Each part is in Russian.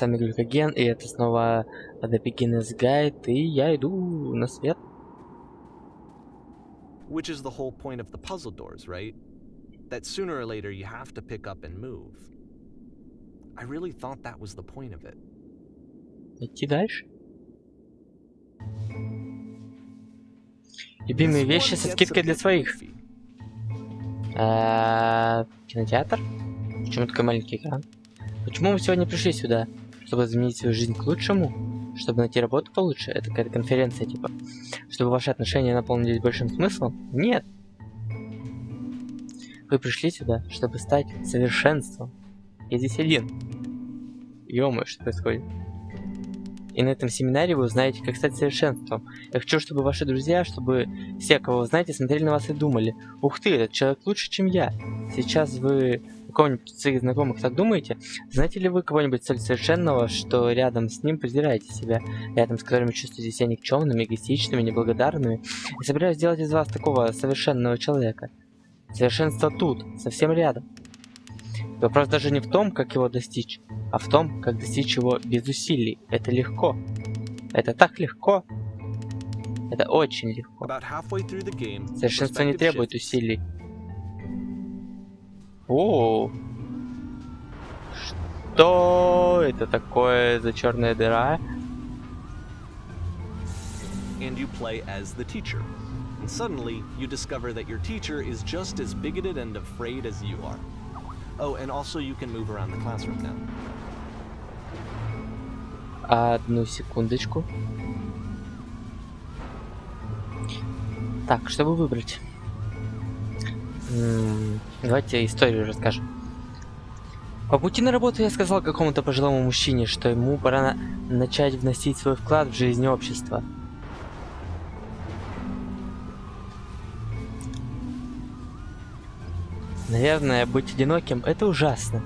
вами GlucoGen, и это снова The Beginner's Guide, и я иду на свет. Which is the whole point of the puzzle doors, right? That sooner or later you have to pick up and move. I really thought that was the point of it. Идти дальше. Любимые вещи со скидкой для своих. Кинотеатр? Почему такой маленький экран? Почему мы сегодня пришли сюда? Чтобы изменить свою жизнь к лучшему? Чтобы найти работу получше? Это какая-то конференция типа. Чтобы ваши отношения наполнились большим смыслом? Нет. Вы пришли сюда, чтобы стать совершенством. Я здесь один. Ё-моё, что происходит? И на этом семинаре вы узнаете, как стать совершенством. Я хочу, чтобы ваши друзья, чтобы все, кого вы знаете, смотрели на вас и думали: ух ты, этот человек лучше, чем я. Сейчас вы у кого-нибудь из своих знакомых так думаете? Знаете ли вы кого-нибудь столь совершенного, что рядом с ним презираете себя, рядом с которыми чувствуете себя никчемными, эгоистичными, неблагодарными, и собираюсь сделать из вас такого совершенного человека? Совершенство тут, совсем рядом. Вопрос даже не в том, как его достичь, а в том, как достичь его без усилий. Это легко. Это так легко. Это очень легко. Совершенство не требует усилий. О, что это такое за черная дыра? And you play as the teacher. And suddenly you discover that your teacher is just as bigoted and afraid as you are. Oh, and also you can move around the classroom now. Одну секундочку. Так, чтобы выбрать. Давайте историю расскажем. По пути на работу я сказал какому-то пожилому мужчине, что ему пора начать вносить свой вклад в жизнь общества. Наверное, быть одиноким — это ужасно.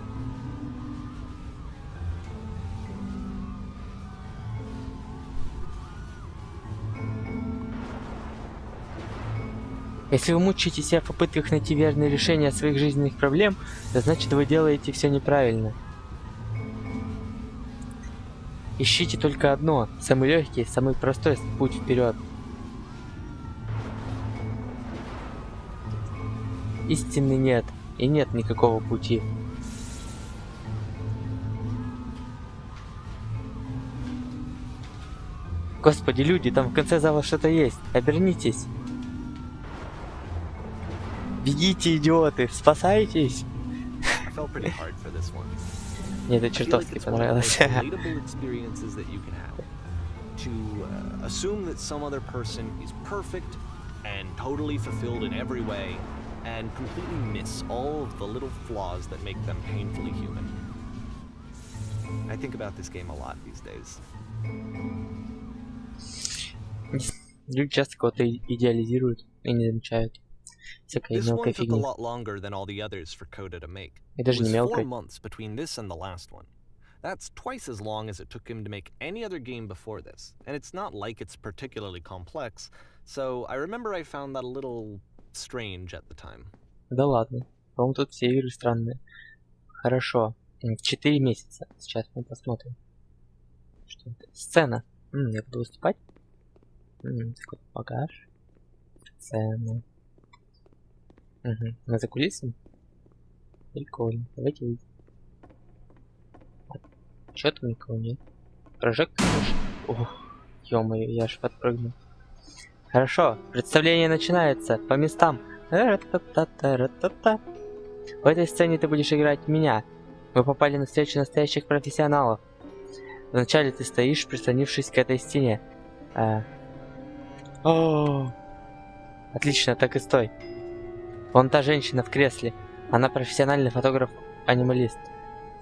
Если вы мучаете себя в попытках найти верное решение своих жизненных проблем, то значит вы делаете все неправильно. Ищите только одно, самый легкий, самый простой путь вперед. Истины нет, и нет никакого пути. Господи, люди, там в конце зала что-то есть. Обернитесь. Бегите, идиоты, спасайтесь. Мне это чертовски понравилось. And completely miss all of the little flaws that make them painfully human. I think about this game a lot these days. Люди часто кого-то идеализируют и не замечают всякой мелкой фигни. И даже не мелкой. That's twice as long as it took him to make any other game before this, and it's not like it's particularly complex, so I remember I found that a little strange at the time. Да ладно, по-моему, тут все игры странные. Хорошо, 4 месяца. Сейчас мы посмотрим. Что это? Сцена. Я буду выступать. Такой багаж. Сцена. Мы за кулисами? Прикольно. Давайте выйдем. Чё там никого нет? Прожектор? Ох, ё-моё, я аж подпрыгнул. Хорошо, представление начинается. По местам. В этой сцене ты будешь играть меня. Мы попали на встречу настоящих профессионалов. Вначале ты стоишь, прислонившись к этой стене. Отлично, так и стой. Вон та женщина в кресле. Она профессиональный фотограф-анималист.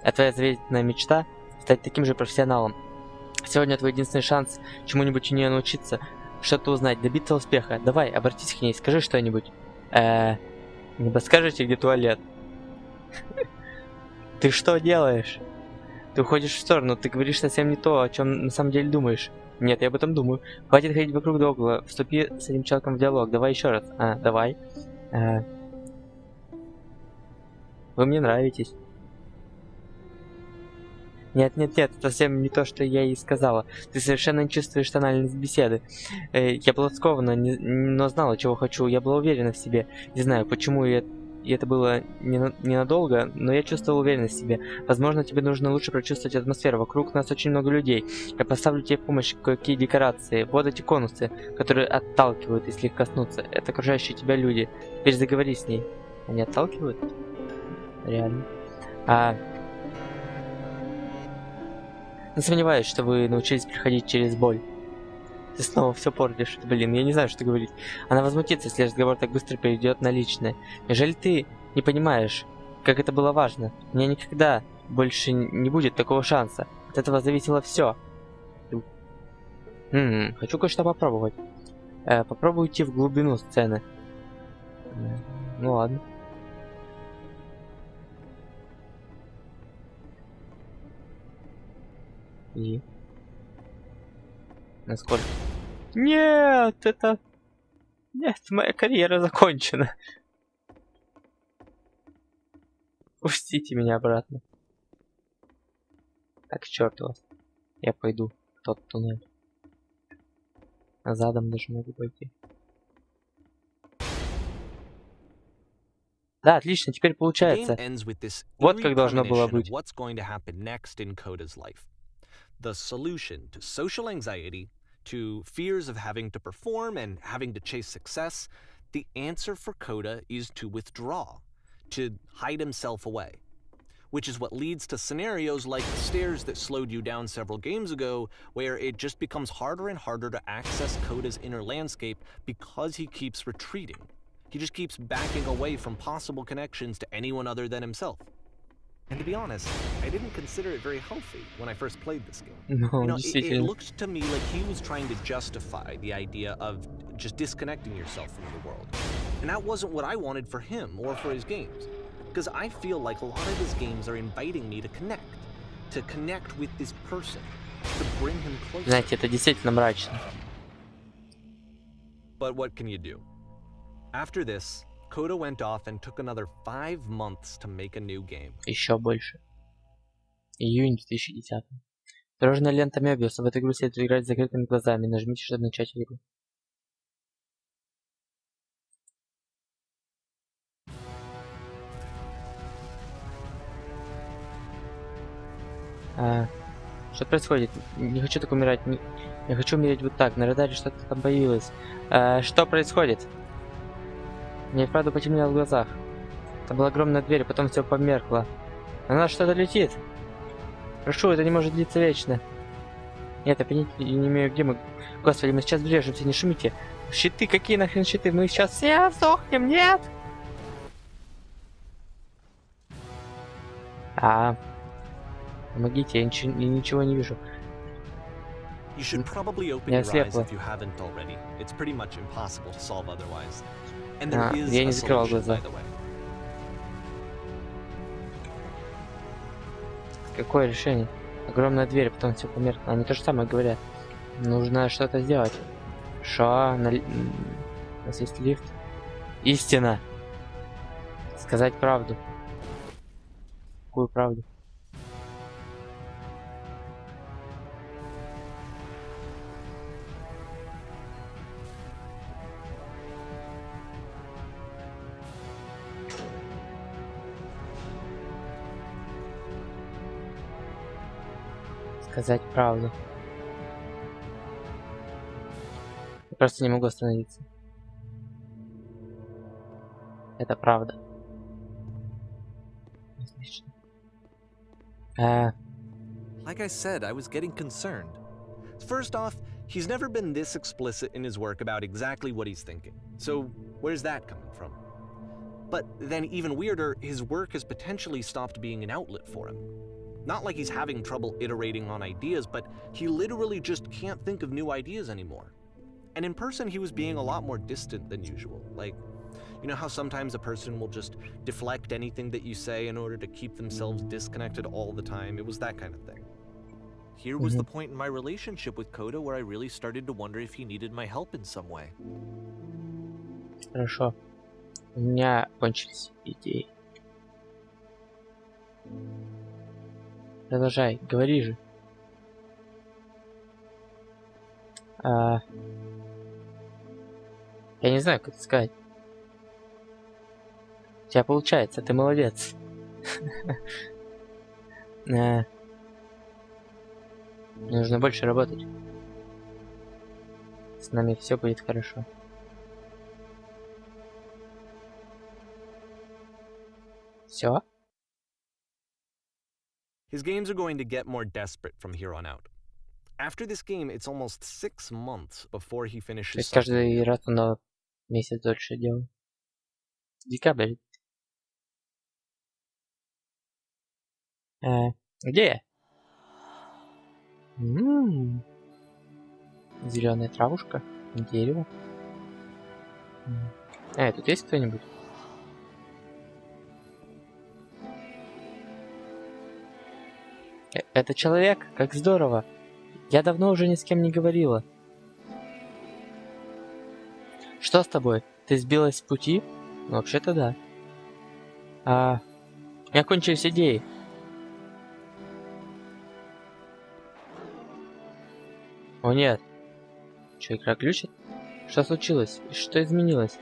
А твоя заветная мечта — стать таким же профессионалом. Сегодня твой единственный шанс чему-нибудь у нее научиться, что-то узнать, добиться успеха. Давай, обратись к ней, скажи что-нибудь. Не подскажете, где туалет? Ты что делаешь? Ты уходишь в сторону, ты говоришь совсем не то, о чем на самом деле думаешь. Нет, я об этом думаю. Хватит ходить вокруг да около. Вступи с этим человеком в диалог. Давай еще раз. Давай. Вы мне нравитесь. Нет, нет, нет, это совсем не то, что я ей сказала. Ты совершенно не чувствуешь тональность беседы. Я была скована, но знала, чего хочу. Я была уверена в себе. Не знаю, почему и это было ненадолго, но я чувствовал уверенность в себе. Возможно, тебе нужно лучше прочувствовать атмосферу. Вокруг нас очень много людей. Я поставлю тебе в помощь кое-какие декорации. Вот эти конусы, которые отталкивают, если их коснуться. Это окружающие тебя люди. Теперь заговори с ней. Они отталкивают? Реально. Не сомневаюсь, что вы научились проходить через боль. Ты снова все портишь. Блин, я не знаю, что говорить. Она возмутится, если разговор так быстро перейдет на личное. Неужели ты не понимаешь, как это было важно? У меня никогда больше не будет такого шанса. От этого зависело все. Хочу кое-что попробовать. Попробуй идти в глубину сцены. Ну ладно. И... Насколько? Нет, это... Нет, моя карьера закончена. Пустите меня обратно. Так, черт вас. Я пойду в тот туннель. А задом даже могу пойти. Да, отлично, теперь получается. Вот как должно было быть. The solution to social anxiety, to fears of having to perform and having to chase success, the answer for Coda is to withdraw, to hide himself away. Which is what leads to scenarios like the stairs that slowed you down several games ago, where it just becomes harder and harder to access Coda's inner landscape because he keeps retreating. He just keeps backing away from possible connections to anyone other than himself. And to be honest, I didn't consider it very healthy when I first played this game. No, you know, it looked to me like he was trying to justify the idea of just disconnecting yourself from the world. And that wasn't what I wanted for him or for his games. Because I feel like a lot of his games are inviting me to connect with this person, to bring him closer. Знаете, это действительно мрачно. But what can you do? After this, Coda went off and took another 5 months to make a new game. Еще больше. Июнь 2010. Дорожная лента Мебиуса. В эту игру следует играть с закрытыми глазами. Нажмите, чтобы начать игру. Что происходит? Не хочу так умирать. Я хочу умереть вот так. На радаре что-то там появилось. Что происходит? Мне и правда потемнело в глазах. Там была огромная дверь, потом все померкло. На нас что-то летит. Прошу, это не может длиться вечно. Нет, я понятия не имею, где мы. Господи, мы сейчас врежемся, не шумите. Щиты, какие нахрен щиты? Мы сейчас все сохнем, нет? Помогите, я ничего не вижу. You should probably open your eyes if you haven't already. It's pretty much impossible to solve otherwise. And there is a solution, by the way. Какое решение? Огромная дверь, потом все померкло. Они то же самое говорят. Нужно что-то сделать. У нас есть лифт. Истина. Сказать правду. Какую правду? Сказать правду. Я просто не могу остановиться. Это правда. Отлично. Like I said, I was getting concerned. First off, he's never been this explicit in his work about exactly what he's thinking. So, where's that coming from? But then even weirder, his work has potentially stopped being an outlet for him. Not like he's having trouble iterating on ideas, but he literally just can't think of new ideas anymore. And in person, he was being a lot more distant than usual. Like, you know how sometimes a person will just deflect anything that you say in order to keep themselves disconnected all the time? It was that kind of thing. Here was the point in my relationship with Coda where I really started to wonder if he needed my help in some way. Хорошо. У меня кончились идеи. Продолжай, говори же. Я не знаю, как это сказать. У тебя получается, ты молодец. Нужно больше работать. С нами все будет хорошо. Все? His games are going to get more desperate from here on out. After this game, it's almost 6 months before he То finishes есть something каждый new. раз он на месяц дольше делает. Декабрь. Где я? Зеленая травушка, дерево. Тут есть кто-нибудь? Это человек? Как здорово! Я давно уже ни с кем не говорила. Что с тобой? Ты сбилась с пути? Ну, вообще-то да. У меня кончились идеи. О нет. Что, игра глючит? Что случилось? Что изменилось?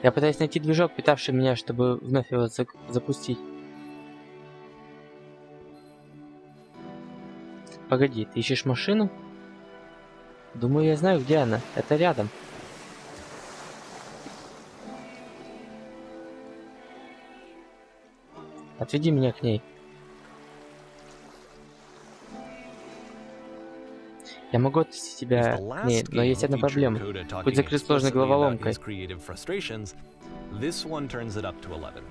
Я пытаюсь найти движок, питавший меня, чтобы вновь его запустить. Погоди, ты ищешь машину? Думаю, я знаю, где она. Это рядом. Отведи меня к ней. Я могу отвезти тебя к ней, но есть одна проблема. Путь закрыт сложной головоломкой. This one turns it up to 11.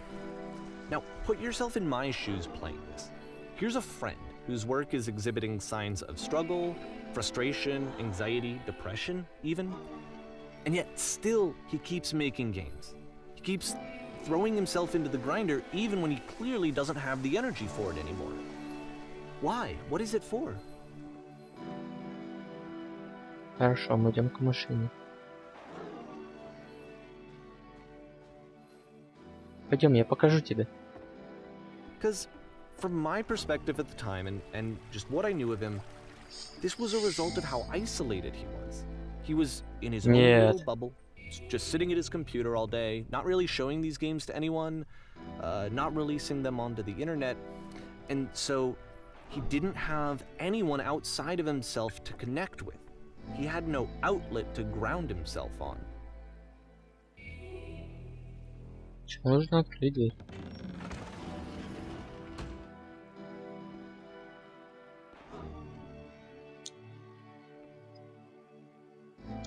Now, put yourself in my shoes playing this. Here's a friend whose work is exhibiting signs of struggle, frustration, anxiety, depression, even. And yet, still, he keeps making games. He keeps throwing himself into the grinder even when he clearly doesn't have the energy for it anymore. Why? What is it for? Хорошо, мы идем к машине. Пойдем, я покажу тебе. Because from my perspective at the time and just what I knew of him, this was a result of how isolated he was. He was in his own little bubble, just sitting at his computer all day, not really showing these games to anyone, not releasing them onto the internet, and so he didn't have anyone outside of himself to connect with. He had no outlet to ground himself on. Нужно открыть дверь.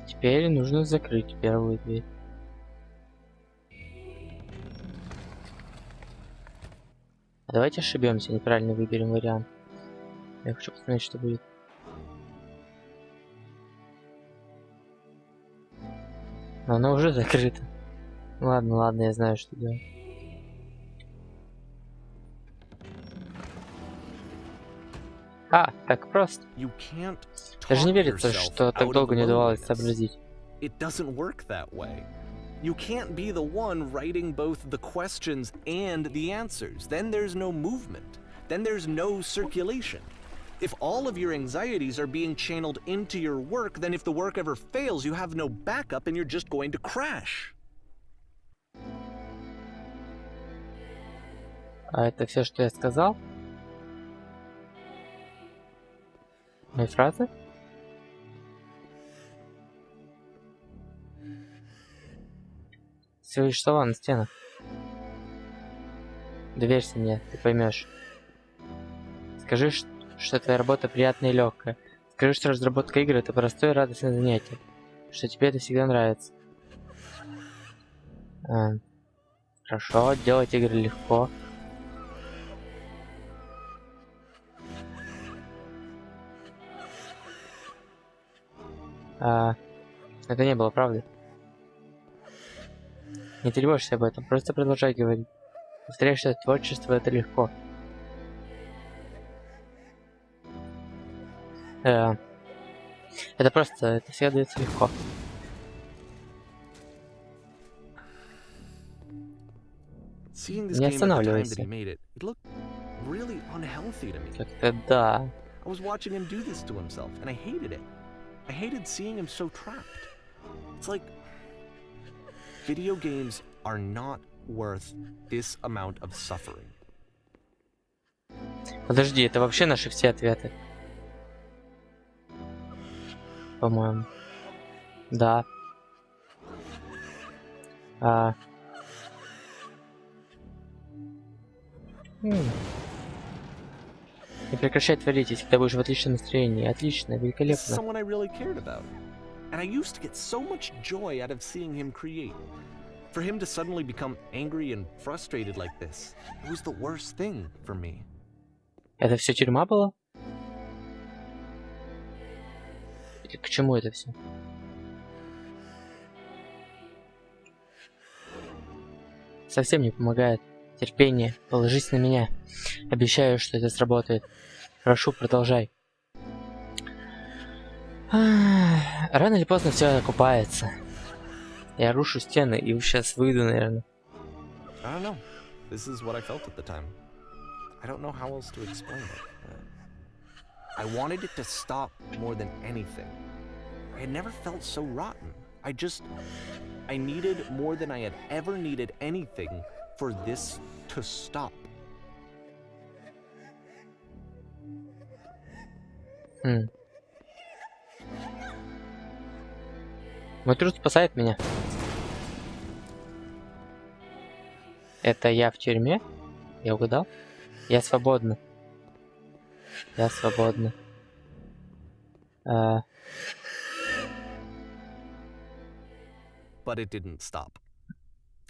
Теперь нужно закрыть первую дверь. Давайте ошибемся, неправильно выберем вариант. Я хочу посмотреть, что будет. Но она уже закрыта. Ладно, я знаю, что делать. Так просто. Даже не верится, что так долго не удавалось сообразить. It doesn't work that way. You can't be the one writing both the questions and the answers. Then there's no movement. Then there's no circulation. If all of your anxieties are being channeled into your work, then if the work ever fails, you have no backup and you're just going to crash. Это все, что я сказал? Мои фразы? Всего лишь слова на стенах. Доверься мне, ты поймешь. Скажи, что твоя работа приятная и легкая. Скажи, что разработка игр — это простое и радостное занятие. Что тебе это всегда нравится. Хорошо, делать игры легко. Это не было правдой. Не тревожься об этом, просто продолжай говорить. Повторяй, что творчество — это легко. Это просто, это всегда дается легко. Seeing this Не game at the time that останавливайся. he made it, it looked really unhealthy to me. Как-то да. I was watching him do this to himself, and I hated it. I hated seeing him so trapped. It's like video games are not worth this amount of suffering. Подожди, это вообще наши все ответы? По-моему. Да. Не прекращай творить, если ты будешь в отличном настроении. Отлично, This is великолепно. someone I really cared about. And I used to get so much joy out of seeing him create. For him to suddenly become angry and frustrated like this, it was the worst thing for me. Это все тюрьма была? Или к чему это все? Совсем не помогает. Терпение. Положись на меня. Обещаю, что это сработает. Прошу, продолжай. Рано или поздно все окупается. Я рушу стены и сейчас выйду, наверное. I don't know. This is what I felt at the time. I don't know how else to explain it. I wanted it to stop more than anything. I had never felt so rotten. I needed more than I had ever needed anything for this to stop. Мой труд спасает меня. Это я в тюрьме? Я угадал? Я свободна. Я свободна. But it didn't stop.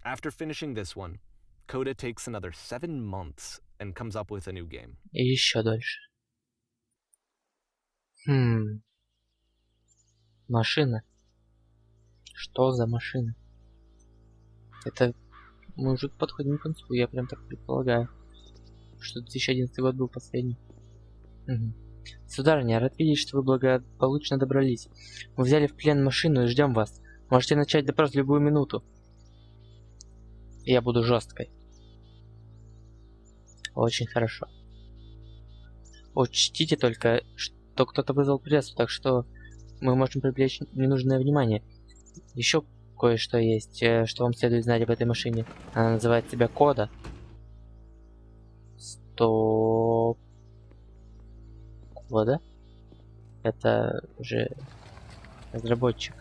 After finishing this one, Coda takes another 7 months and comes up with a new game. И еще дольше. Машина. Что за машина? Это мы уже подходим к концу, я прям так предполагаю. Что 2011 год был последний. Сударыня, рад видеть, что вы благополучно добрались. Мы взяли в плен машину и ждем вас. Можете начать допрос в любую минуту. Я буду жесткой. Очень хорошо. Учтите только, что кто-то вызвал прессу, так что мы можем привлечь ненужное внимание. Еще кое-что есть, что вам следует знать об этой машине. Она называет себя Кода. Стоп. Кода? Это же разработчик.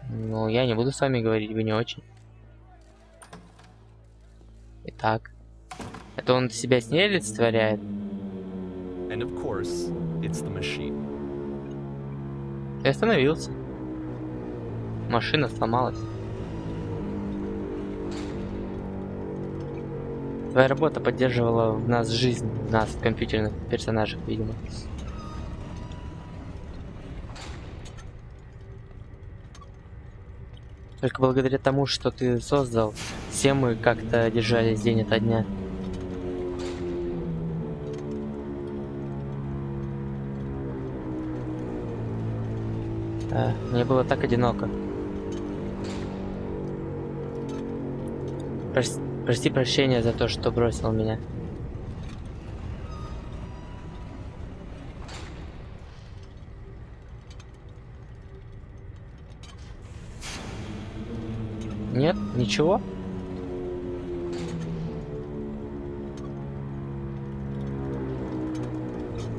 Ну, я не буду с вами говорить, вы не очень. Итак. Это он себя с ней олицетворяет? And of course, it's the machine. Ты остановился. Машина сломалась. Твоя работа поддерживала в нас жизнь, в нас, компьютерных персонажей, видимо. Только благодаря тому, что ты создал, все мы как-то держались день ото дня. Мне было так одиноко. Прости прощения за то, что бросил меня. Нет, ничего?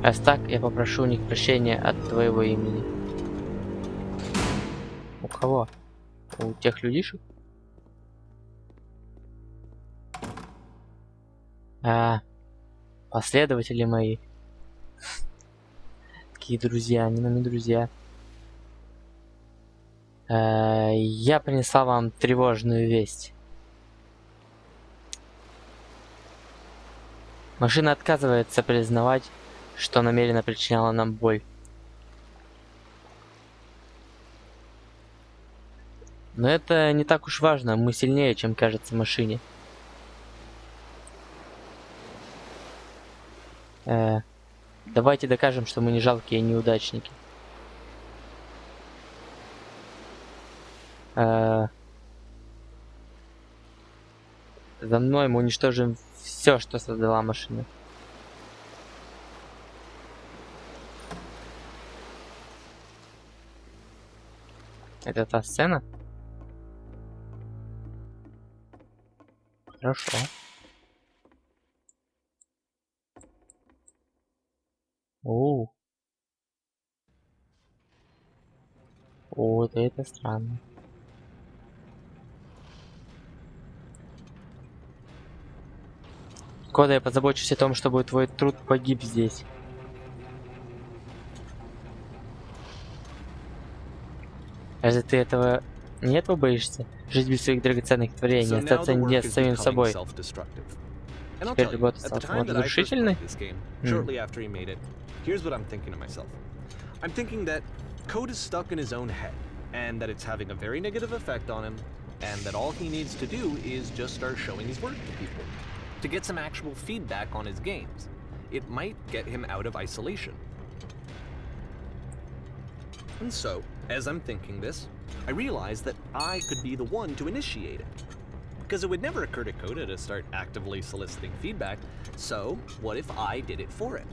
Раз так, я попрошу у них прощения от твоего имени. У кого? У тех людишек? Последователи мои. Какие друзья, они нам не друзья. Я принесла вам тревожную весть. Машина отказывается признавать, что намеренно причиняла нам боль. Но это не так уж важно, мы сильнее, чем кажется машине. Давайте докажем, что мы не жалкие неудачники. За мной мы уничтожим все, что создала машина. Это та сцена? Хорошо. О, да это странно. Кода, я позабочусь о том, чтобы твой труд погиб здесь. Разве ты этого боишься? Жить без своих драгоценных творений, остаться не с самим собой. Теперь работа стала саморазрушительной? I'm thinking that code is stuck in his own head, and that it's having a very negative effect on him, and that all he needs to do is just start showing his work to people, to get some actual feedback on his games. It might get him out of isolation. And so, as I'm thinking this, I realize that I could be the one to initiate it. Because it would never occur to Coda to start actively soliciting feedback, so what if I did it for it?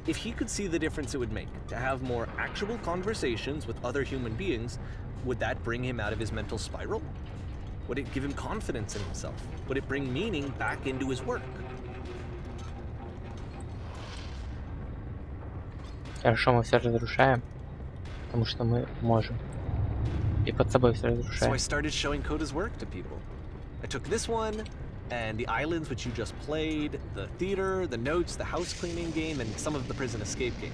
If he could see the difference it would make to have more actual conversations with other human beings, would that bring him out of his mental spiral? Would it give him confidence in himself? Would it bring meaning back into his work? Хорошо, мы все разрушаем, потому что мы можем. И под собой все разрушаем. So I started showing Coda's work to people. I took this one, and the islands which you just played, the theater, the notes, the house cleaning game, and some of the prison escape games.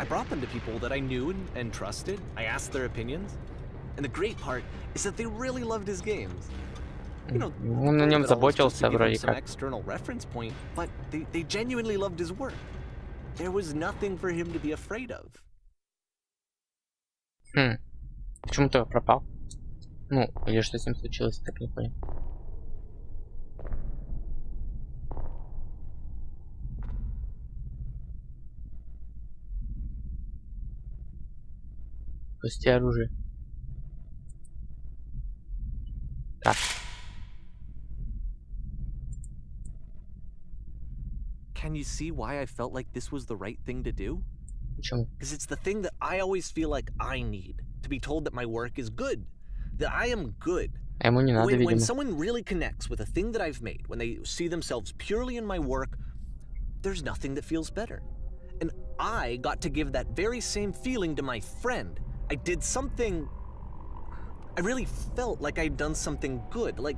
I brought them to people that I knew and trusted. I asked their opinions. And the great part is that they really loved his games. You know, он о нем заботился вроде some как. external reference point, but they genuinely loved his work. There was nothing for him to be afraid of. Почему ты пропал? Ну, или что с ним случилось, так не понял. Пусти оружие. Так. Can you see why I felt like this was the right thing to do? Почему? Because it's the thing that I always feel like I need. To be told that my work is good. That I am good. А ему не надо, видимо. When someone really connects with a thing that I've made, when they see themselves purely in my work, there's nothing that feels better. And I got to give that very same feeling to my friend. I did something... I really felt like I'd done something good. Like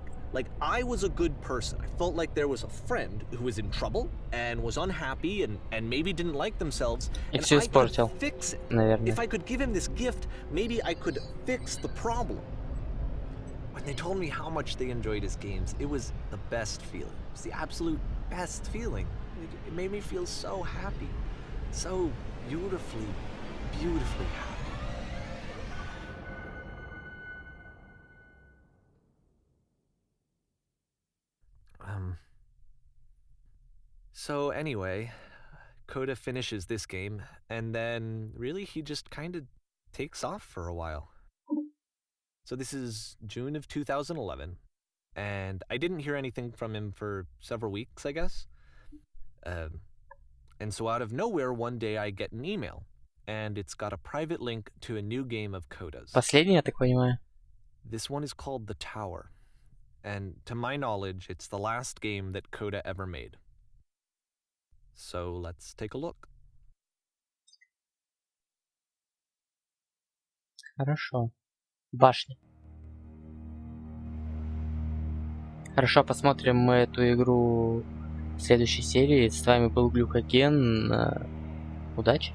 I was a good person. I felt like there was a friend who was in trouble and was unhappy and maybe didn't like themselves. And I could fix it. Наверное. If I could give him this gift, maybe I could fix the problem. When they told me how much they enjoyed his games, it was the best feeling. It was the absolute best feeling. It made me feel so happy. So beautifully, beautifully happy. So anyway, Coda finishes this game, and then really he just kind of takes off for a while. So this is June of 2011, and I didn't hear anything from him for several weeks, I guess. And so out of nowhere, one day I get an email, and it's got a private link to a new game of Coda's. Последний, я так понимаю. This one is called The Tower, and to my knowledge, it's the last game that Coda ever made. So let's take a look. Хорошо. Башня. Хорошо, посмотрим мы эту игру в следующей серии. С вами был GlucoGen. Удачи!